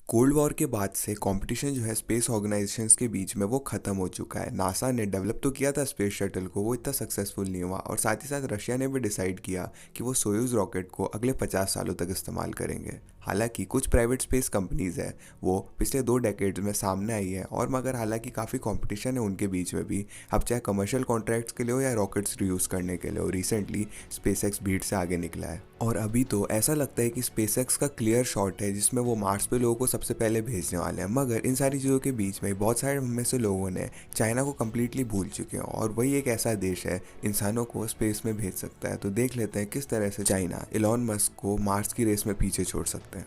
Cold war के बाद से कंपटीशन जो है स्पेस ऑर्गेनाइजेशंस के बीच में वो ख़त्म हो चुका है। नासा ने डेवलप तो किया था स्पेस शटल को, वो इतना सक्सेसफुल नहीं हुआ। और साथ ही साथ रशिया ने भी डिसाइड किया कि वो सोयूज रॉकेट को अगले 50 सालों तक इस्तेमाल करेंगे। हालांकि कुछ प्राइवेट स्पेस कंपनीज है वो पिछले 2 डेकेड्स में सामने आई है, और मगर हालांकि काफ़ी कंपटीशन है उनके बीच में भी। अब चाहे कमर्शियल कॉन्ट्रैक्ट्स के लिए हो या रॉकेट्स रीयूज़ करने के लिए हो, रिसेंटली स्पेसएक्स भीड़ से आगे निकला है। और अभी तो ऐसा लगता है कि स्पेसएक्स का क्लियर शॉट है जिसमें वो मार्स पे लोगों को सबसे पहले भेजने वाले हैं। मगर इन सारी चीज़ों के बीच में बहुत सारे में से लोगों ने चाइना को कम्प्लीटली भूल चुके हैं, और वही एक ऐसा देश है इंसानों को स्पेस में भेज सकता है। तो देख लेते हैं किस तरह से चाइना इलॉन मस्क को मार्स की रेस में पीछे छोड़ सकते हैं।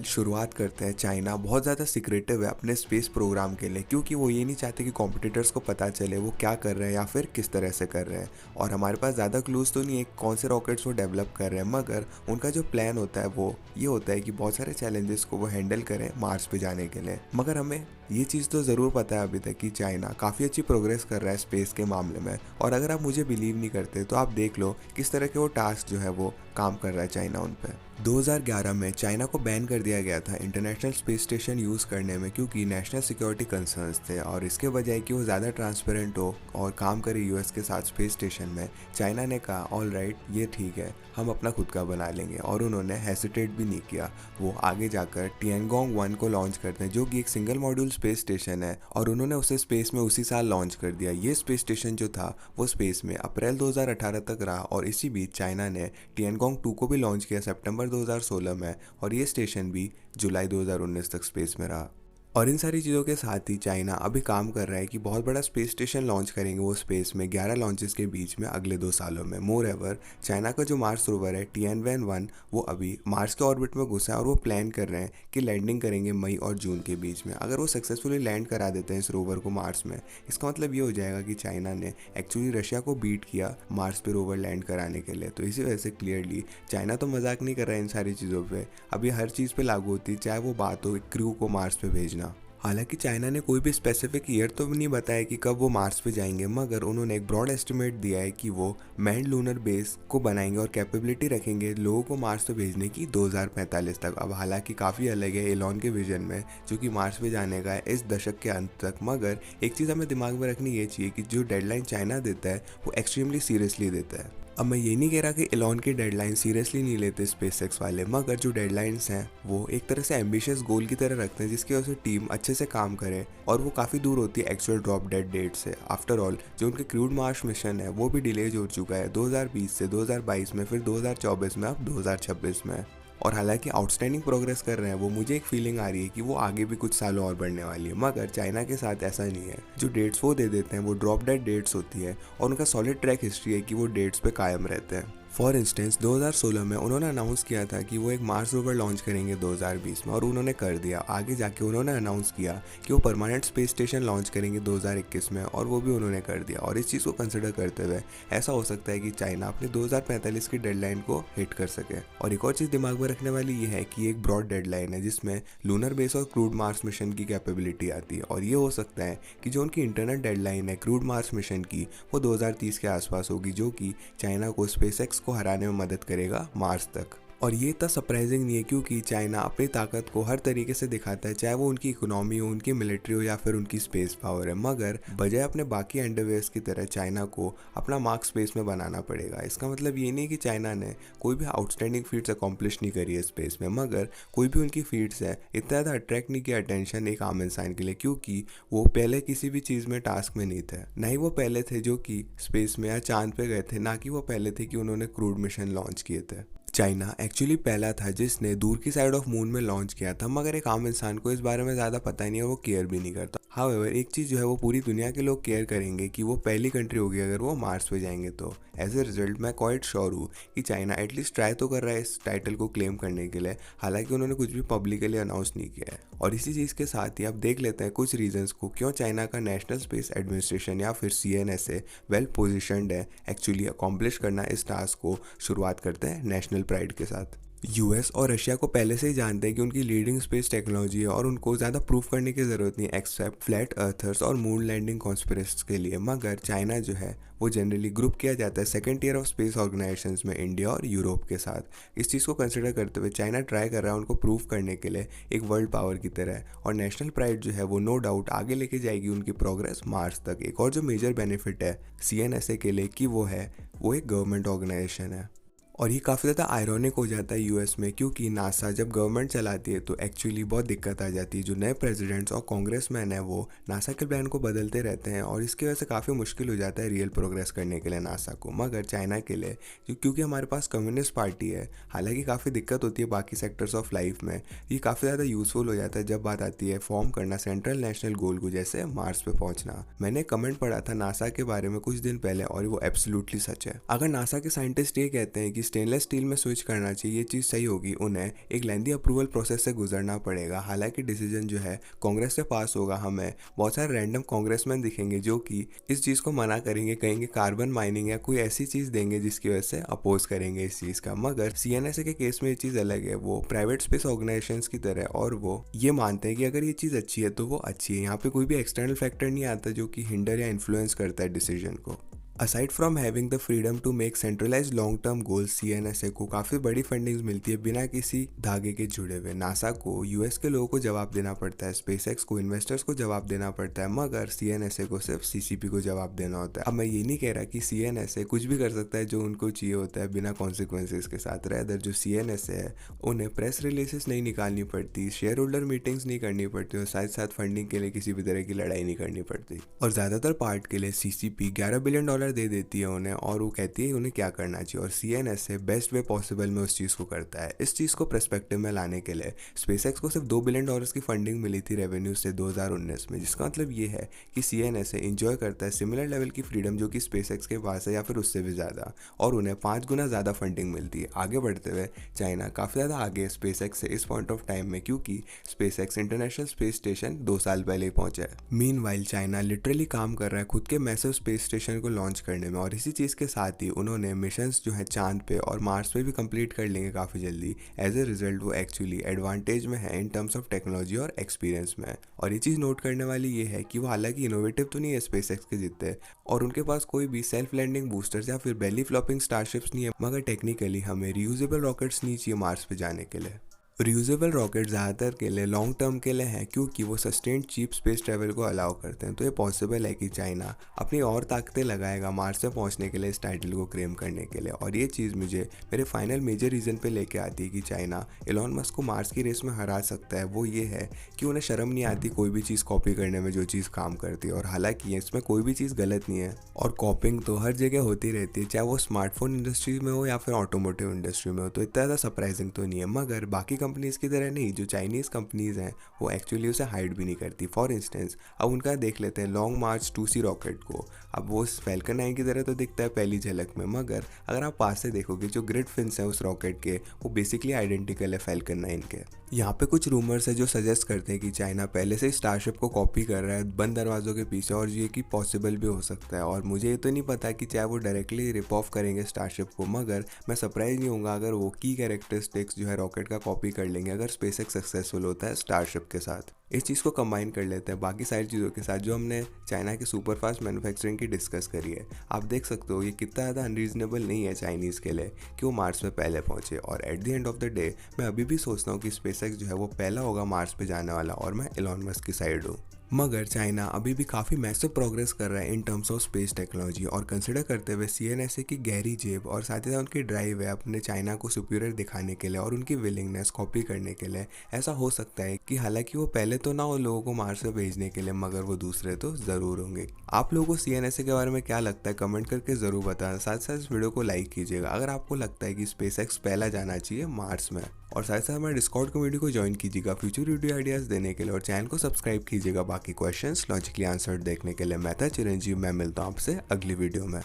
शुरुआत करते हैं। चाइना बहुत ज़्यादा सिक्रेटिव है अपने स्पेस प्रोग्राम के लिए, क्योंकि वो ये नहीं चाहते कि कॉम्पिटिटर्स को पता चले वो क्या कर रहे हैं या फिर किस तरह से कर रहे हैं। और हमारे पास ज़्यादा क्लूज़ तो नहीं है कौन से रॉकेट्स वो डेवलप कर रहे हैं, मगर उनका जो प्लान होता है वो ये होता है कि बहुत सारे चैलेंजेस को वो हैंडल करें मार्स पे जाने के लिए। मगर हमें ये चीज़ तो ज़रूर पता है अभी तक कि चाइना काफ़ी अच्छी प्रोग्रेस कर रहा है स्पेस के मामले में। और अगर आप मुझे बिलीव नहीं करते तो आप देख लो किस तरह के वो टास्क जो है वो काम कर रहा है चाइना उन पर। 2011 में चाइना को बैन कर दिया गया था इंटरनेशनल स्पेस स्टेशन यूज़ करने में, क्योंकि नेशनल सिक्योरिटी कंसर्न्स थे। और इसके बजाय कि वो ज़्यादा ट्रांसपेरेंट हो और काम करे यूएस के साथ स्पेस स्टेशन में, चाइना ने कहा ऑल राइट ये ठीक है, हम अपना खुद का बना लेंगे। और उन्होंने हेसिटेट भी नहीं किया, वो आगे जाकर टिएनगोंग 1 को लॉन्च करते हैं, जो कि एक सिंगल मॉड्यूल स्पेस स्टेशन है। और उन्होंने उसे स्पेस में उसी साल लॉन्च कर दिया। ये स्पेस स्टेशन जो था वो स्पेस में अप्रैल 2018 तक रहा। और इसी बीच चाइना ने टिएनगोंग 2 को भी लॉन्च किया सितंबर 2016 में, और ये स्टेशन भी जुलाई 2019 तक स्पेस में रहा। और इन सारी चीज़ों के साथ ही चाइना अभी काम कर रहा है कि बहुत बड़ा स्पेस स्टेशन लॉन्च करेंगे वो स्पेस में 11 लॉन्चेस के बीच में अगले 2 सालों में। मोर एवर चाइना का जो मार्स रोवर है Tianwen-1 वो अभी मार्स के ऑर्बिट में घुसा है, और वो प्लान कर रहे हैं कि लैंडिंग करेंगे मई और जून के बीच में। अगर वो सक्सेसफुली लैंड करा देते हैं इस रोवर को मार्स में, इसका मतलब ये हो जाएगा कि चाइना ने एक्चुअली रशिया को बीट किया मार्स पे रोवर लैंड कराने के लिए। तो इसी वजह से क्लियरली चाइना तो मजाक नहीं कर रहा है इन सारी चीज़ों पर। अभी हर चीज़ पर लागू होती है, चाहे वो बात हो क्रू को मार्स पे भेजना। हालांकि चाइना ने कोई भी स्पेसिफिक ईयर तो नहीं बताया कि कब वो मार्स पे जाएंगे, मगर उन्होंने एक ब्रॉड एस्टिमेट दिया है कि वो मैन्ड लूनर बेस को बनाएंगे और कैपेबिलिटी रखेंगे लोगों को मार्स पे भेजने की 2045 तक। अब हालांकि काफ़ी अलग है एलॉन के विजन में, जो कि मार्स पे जाने का है इस दशक के अंत तक। मगर एक चीज़ हमें दिमाग में रखनी ये चाहिए कि जो डेडलाइन चाइना देता है वो एक्सट्रीमली सीरियसली देता है। अब मैं ये नहीं कह रहा कि एलॉन की डेडलाइन सीरियसली नहीं लेते स्पेसएक्स वाले, मगर जो डेडलाइंस हैं वो एक तरह से एम्बिशियस गोल की तरह रखते हैं, जिसकी वजह से टीम अच्छे से काम करे। और वो काफ़ी दूर होती है एक्चुअल ड्रॉप डेड डेट से। आफ्टर ऑल जो उनके क्रूड मार्स मिशन है वो भी डिलेज हो चुका है 2020 से 2022 में, फिर 2024 में, अब 2026 में। और हालांकि आउटस्टैंडिंग प्रोग्रेस कर रहे हैं वो, मुझे एक फीलिंग आ रही है कि वो आगे भी कुछ सालों और बढ़ने वाली है। मगर चाइना के साथ ऐसा नहीं है। जो डेट्स वो दे देते हैं वो ड्रॉप डेड डेट्स होती है, और उनका सॉलिड ट्रैक हिस्ट्री है कि वो डेट्स पे कायम रहते हैं। फॉर इंस्टेंस 2016 में उन्होंने अनाउंस किया था कि वो एक मार्स रोवर लॉन्च करेंगे 2020 में, और उन्होंने कर दिया। आगे जाके उन्होंने अनाउंस किया कि वो परमानेंट स्पेस स्टेशन लॉन्च करेंगे 2021 में, और वो भी उन्होंने कर दिया। और इस चीज़ को कंसिडर करते हुए ऐसा हो सकता है कि चाइना अपने 2045 की डेडलाइन को हिट कर सके। और एक और चीज़ दिमाग में रखने वाली ये है कि एक ब्रॉड डेडलाइन है जिसमें लूनर बेस और क्रूड मार्स मिशन की कैपेबिलिटी आती है। और ये हो सकता है कि जो उनकी इंटरनल डेडलाइन है क्रूड मार्स मिशन की वो 2030 के आसपास होगी, जो कि चाइना को स्पेसएक्स को हराने में मदद करेगा मार्स तक। और ये इतना सरप्राइजिंग नहीं है, क्योंकि चाइना अपनी ताकत को हर तरीके से दिखाता है, चाहे वो उनकी इकोनॉमी हो, उनकी मिलिट्री हो, या फिर उनकी स्पेस पावर है। मगर बजाय अपने बाकी अंडरवेयर्स की तरह चाइना को अपना मार्क स्पेस में बनाना पड़ेगा। इसका मतलब ये नहीं कि चाइना ने कोई भी आउटस्टैंडिंग फीट्स अकॉम्प्लिश नहीं करी है स्पेस में, मगर कोई भी उनकी फीट्स है इतना ज़्यादा अट्रैक्ट नहीं किया अटेंशन एक आम इंसान के लिए, क्योंकि वो पहले किसी भी चीज़ में टास्क में नहीं थे। ना ही वो पहले थे जो कि स्पेस में या चांद पे गए थे, ना कि वो पहले थे कि उन्होंने क्रूड मिशन लॉन्च किए थे। चाइना एक्चुअली पहला था जिसने दूर की साइड ऑफ मून में लॉन्च किया था, मगर एक आम इंसान को इस बारे में ज़्यादा पता ही नहीं है, वो केयर भी नहीं करता। हाउएवर एक चीज़ जो है वो पूरी दुनिया के लोग केयर करेंगे कि वो पहली कंट्री होगी अगर वो मार्स पे जाएंगे। तो एज ए रिजल्ट मैं क्वाइट श्योर हूँ कि चाइना एटलीस्ट ट्राई तो कर रहा है इस टाइटल को क्लेम करने के लिए, हालांकि उन्होंने कुछ भी पब्लिकली अनाउंस नहीं किया है। और इसी चीज़ के साथ ही आप देख लेते हैं कुछ रीजंस को क्यों चाइना का नेशनल स्पेस एडमिनिस्ट्रेशन या फिर CNSA वेल पोजिशनड है एक्चुअली अकॉम्प्लिश करना इस टास्क को। शुरुआत करते हैं नेशनल प्राइड के साथ। यूएस और रशिया को पहले से ही जानते हैं कि उनकी लीडिंग स्पेस टेक्नोलॉजी है और उनको ज़्यादा प्रूफ करने की ज़रूरत नहीं एक्सेप्ट फ्लैट अर्थर्स और मून लैंडिंग कॉन्स्पिरेसिस्ट के लिए। मगर चाइना जो है वो जनरली ग्रुप किया जाता है second tier of space organizations में इंडिया और यूरोप के साथ। इस चीज़ को कंसिडर करते हुए चाइना ट्राई कर रहा है उनको प्रूफ करने के लिए एक वर्ल्ड पावर की तरह, और नेशनल प्राइड जो है वो नो डाउट आगे लेके जाएगी उनकी प्रोग्रेस मार्स तक। एक और जो मेजर बेनिफिट है सीएनएसए के लिए कि वो एक गवर्नमेंट ऑर्गेनाइजेशन है। और ये काफ़ी ज़्यादा आयरॉनिक हो जाता है यूएस में, क्योंकि नासा जब गवर्नमेंट चलाती है तो एक्चुअली बहुत दिक्कत आ जाती है। जो नए प्रेसिडेंट्स और कांग्रेसमैन है वो नासा के प्लान को बदलते रहते हैं और इसकी वजह से काफ़ी मुश्किल हो जाता है रियल प्रोग्रेस करने के लिए नासा को। मगर चाइना के लिए क्योंकि हमारे पास कम्युनिस्ट पार्टी है, हालांकि काफ़ी दिक्कत होती है बाकी सेक्टर्स ऑफ लाइफ में, ये काफ़ी ज़्यादा यूजफुल हो जाता है जब बात आती है फॉर्म करना सेंट्रल नेशनल गोल को, जैसे मार्स पे पहुंचना। मैंने कमेंट पढ़ा था नासा के बारे में कुछ दिन पहले और वो एब्सोल्युटली सच है। अगर नासा के साइंटिस्ट ये कहते हैं कि स्टेनलेस स्टील में स्विच करना चाहिए, ये चीज़ सही होगी, उन्हें एक लेंदी अप्रूवल प्रोसेस से गुजरना पड़ेगा। हालांकि डिसीजन जो है कांग्रेस से पास होगा, हमें बहुत सारे रैंडम कांग्रेसमैन दिखेंगे जो कि इस चीज़ को मना करेंगे, कहेंगे कार्बन माइनिंग या कोई ऐसी चीज़ देंगे जिसकी वजह से अपोज करेंगे इस चीज़ का। मगर सीएनएसए के केस में ये चीज़ अलग है, वो प्राइवेट स्पेस ऑर्गेनाइजेशंस की तरह, और वो ये मानते हैं कि अगर ये चीज़ अच्छी है तो वो अच्छी है। यहाँ पे कोई भी एक्सटर्नल फैक्टर नहीं आता जो कि हिंडर या इन्फ्लुएंस करता है डिसीजन को। Aside from having the freedom to make centralise long term goals, CNSA को काफ़ी बड़ी फंडिंग मिलती है बिना किसी धागे के जुड़े हुए। नासा को यूएस के लोगों को जवाब देना पड़ता है, स्पेसएक्स को इन्वेस्टर्स को जवाब देना पड़ता है, मगर सीएनएसए को सिर्फ सीसीपी को जवाब देना होता है। अब मैं ये नहीं कह रहा कि सीएनएसए कुछ भी कर सकता है जो उनको चाहिए होता है बिना कॉन्सिक्वेंसेज के साथ। रेदर जो सीएनएसए है उन्हें प्रेस रिलीजेस नहीं निकालनी पड़ती, शेयर होल्डर मीटिंग्स नहीं करनी पड़ती और साथ साथ फंडिंग के लिए किसी भी तरह की लड़ाई नहीं करनी पड़ती। और ज़्यादातर पार्ट के लिए सीसीपी $11 बिलियन दे देती है उन्हें और वो कहती है उन्हें क्या करना चाहिए, और सीएनएसए बेस्ट वे पॉसिबल में उस चीज़ को करता है। इस चीज़ को पर्सपेक्टिव में लाने के लिए स्पेसएक्स को सिर्फ $2 बिलियन की फंडिंग मिली थी रेवेन्यू से 2019 में, जिसका मतलब ये है कि सीएनएसए इंजॉय करता है सिमिलर लेवल की फ्रीडम जो कि स्पेसएक्स के पास है या फिर उससे भी ज़्यादा, और उन्हें 5 गुना ज़्यादा फंडिंग मिलती है। आगे बढ़ते हुए चाइना काफ़ी ज़्यादा आगे स्पेसएक्स से इस पॉइंट ऑफ टाइम में, क्योंकि स्पेसएक्स इंटरनेशनल स्पेस स्टेशन 2 साल पहले ही पहुंचा है। मीनवाइल चाइना लिटरली काम कर रहा है खुद के मैसिव स्पेस स्टेशन को लॉन्च करने में, और इसी चीज़ के साथ ही उन्होंने मिशंस जो है चांद पे और मार्स पे भी कंप्लीट कर लेंगे काफ़ी जल्दी। एज ए रिजल्ट वो एक्चुअली एडवांटेज में है इन टर्म्स ऑफ टेक्नोलॉजी और एक्सपीरियंस में। और ये चीज़ नोट करने वाली ये है कि वो हालांकि इनोवेटिव तो नहीं है स्पेसएक्स के जितने, और उनके पास कोई भी सेल्फ लैंडिंग बूस्टर्स या फिर बेली फ्लॉपिंग स्टारशिप्स नहीं है, मगर टेक्निकली हमें रियूजेबल रॉकेट्स नहीं चाहिए मार्स पे जाने के लिए। रियूजेबल रॉकेट ज़्यादातर के लिए लॉन्ग टर्म के लिए हैं, क्योंकि वो सस्टेन्ड चीप स्पेस ट्रैवल को अलाउ करते हैं। तो ये पॉसिबल है कि चाइना अपनी और ताकतें लगाएगा मार्स पे पहुंचने के लिए, इस टाइटल को क्लेम करने के लिए। और ये चीज़ मुझे मेरे फाइनल मेजर रीज़न पे लेके आती है कि चाइना एलॉन मस्क को मार्स की रेस में हरा सकता है। वो ये है कि उन्हें शर्म नहीं आती कोई भी चीज़ कॉपी करने में जो चीज़ काम करती है, और हालांकि इसमें कोई भी चीज़ गलत नहीं है, और कॉपिंग तो हर जगह होती रहती है, चाहे वो स्मार्टफोन इंडस्ट्री में हो या फिर ऑटोमोटिव इंडस्ट्री में हो, तो इतना ज़्यादा सरप्राइजिंग तो नहीं है। मगर बाकी कंपनीज़ की तरह नहीं, जो चाइनीज़ कंपनीज़ हैं वो एक्चुअली उसे हाइड भी नहीं करती। फॉर इंस्टेंस अब उनका देख लेते हैं लॉन्ग मार्च 2C रॉकेट को। अब वो फैल्कन 9 की तरह तो दिखता है पहली झलक में, मगर अगर आप पास से देखोगे जो ग्रिड फिन्स हैं उस रॉकेट के वो बेसिकली आइडेंटिकल है फैल्कन 9 के। यहाँ पे कुछ रूमर्स है जो सजेस्ट करते हैं कि चाइना पहले से स्टारशिप को कॉपी कर रहा है बंद दरवाजों के पीछे, और ये कि पॉसिबल भी हो सकता है। और मुझे ये तो नहीं पता कि चाहे वो डायरेक्टली रिप ऑफ करेंगे स्टारशिप को, मगर मैं सरप्राइज नहीं होऊंगा अगर वो की कैरेक्टरिस्टिक्स जो है रॉकेट का कॉपी कर लेंगे अगर स्पेसएक्स सक्सेसफुल होता है स्टारशिप के साथ। इस चीज़ को कंबाइन कर लेते हैं बाकी सारी चीज़ों के साथ जो हमने चाइना के सुपरफास्ट मैन्युफैक्चरिंग की डिस्कस करी है। आप देख सकते हो ये कितना ज़्यादा अनरीजनेबल नहीं है चाइनीज़ के लिए कि वो मार्स पे पहले पहुंचे। और at the end of the day मैं अभी भी सोचता हूँ कि स्पेसएक्स जो है वो पहला होगा मार्स पे जाने वाला, और मैं एलॉन मस्क की साइड हूँ। मगर चाइना अभी भी काफ़ी मैसिव प्रोग्रेस कर रहा है in terms of space technology, और कंसिडर करते हुए सीएनएसए की गहरी जेब और साथ ही साथ उनकी ड्राइव है अपने चाइना को सुपीरियर दिखाने के लिए और उनकी विलिंगनेस कॉपी करने के लिए, ऐसा हो सकता है कि हालांकि वो पहले तो ना हो लोगों को मार्स पे भेजने के लिए, मगर वो दूसरे तो ज़रूर होंगे। आप लोगों को सीएनएसए के बारे में क्या लगता है कमेंट करके ज़रूर बताना। साथ साथ इस वीडियो को लाइक कीजिएगा अगर आपको लगता है कि स्पेसएक्स पहला जाना चाहिए मार्स में, और साथ साथ हमारे डिस्कॉर्ड कम्युनिटी को ज्वाइन कीजिएगा फ्यूचर वीडियो आइडियाज़ देने के लिए, और चैनल को सब्सक्राइब कीजिएगा बाकी क्वेश्चंस लॉजिकली आंसर्ड देखने के लिए। मैं था चिरंजीव, मैं मिलता हूँ आपसे अगली वीडियो में।